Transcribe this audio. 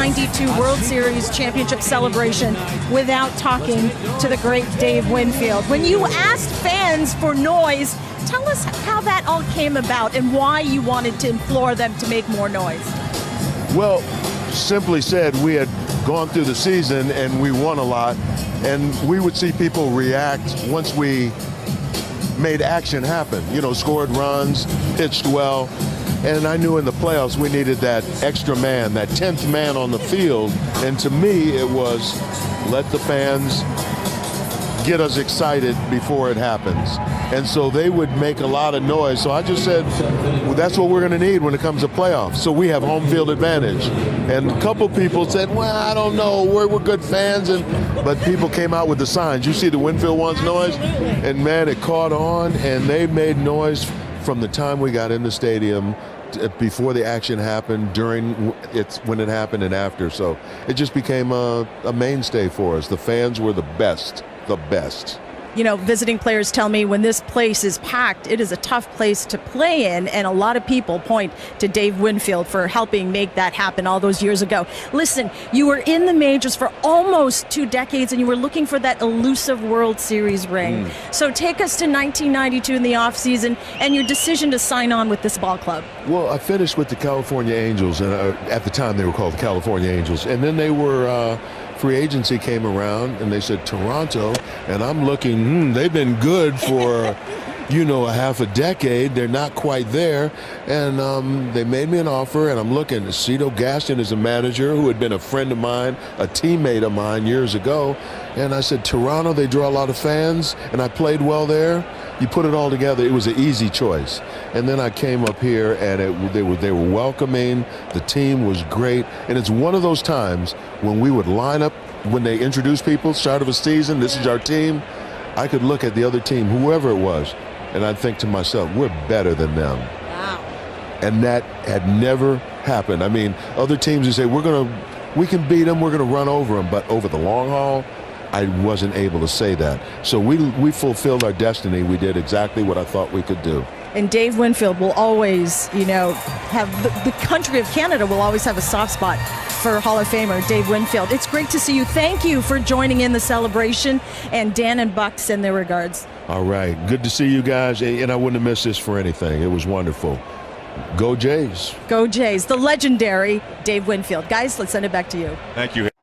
1992 World Series championship celebration without talking to the great Dave Winfield. When you asked fans for noise, tell us how that all came about and why you wanted to implore them to make more noise. Well, simply said, we had gone through the season and we won a lot, and we would see people react once we made action happen, scored runs, pitched well. And I knew in the playoffs we needed that extra man, that 10th man on the field. And to me, it was let the fans get us excited before it happens. And so they would make a lot of noise. So I just said, well, that's what we're going to need when it comes to playoffs. So we have home field advantage. And a couple people said, well, I don't know, we're good fans. But people came out with the signs. You see the Winfield wants noise? And man, it caught on, and they made noise from the time we got in the stadium, before the action happened, during it's when it happened, and after. So it just became a mainstay for us. The fans were the best. Visiting players tell me when this place is packed, it is a tough place to play in, and a lot of people point to Dave Winfield for helping make that happen all those years ago. Listen, you were in the majors for almost 2 decades, and you were looking for that elusive World Series ring. So take us to 1992 in the offseason and your decision to sign on with this ball club. Well, I finished with the California Angels, and at the time they were called the California Angels, and then they were free agency came around and they said Toronto, and I'm looking, they've been good for a half a decade. They're not quite there, and they made me an offer, and I'm looking. Cito Gaston is a manager who had been a friend of mine, a teammate of mine years ago, and I said, Toronto, they draw a lot of fans, and I played well there. You put it all together, it was an easy choice. And then I came up here, and they were welcoming. The team was great, and it's one of those times when we would line up, when they introduce people, start of a season, this is our team, I could look at the other team, whoever it was, and I'd think to myself, we're better than them. Wow. And that had never happened. I mean, other teams would say, we can beat them, we're going to run over them, but over the long haul, I wasn't able to say that. So we fulfilled our destiny. We did exactly what I thought we could do. And Dave Winfield will always, have the country of Canada will always have a soft spot for Hall of Famer Dave Winfield. It's great to see you. Thank you for joining in the celebration. And Dan and Buck send their regards. All right. Good to see you guys. And I wouldn't have missed this for anything. It was wonderful. Go Jays. Go Jays. The legendary Dave Winfield. Guys, let's send it back to you. Thank you.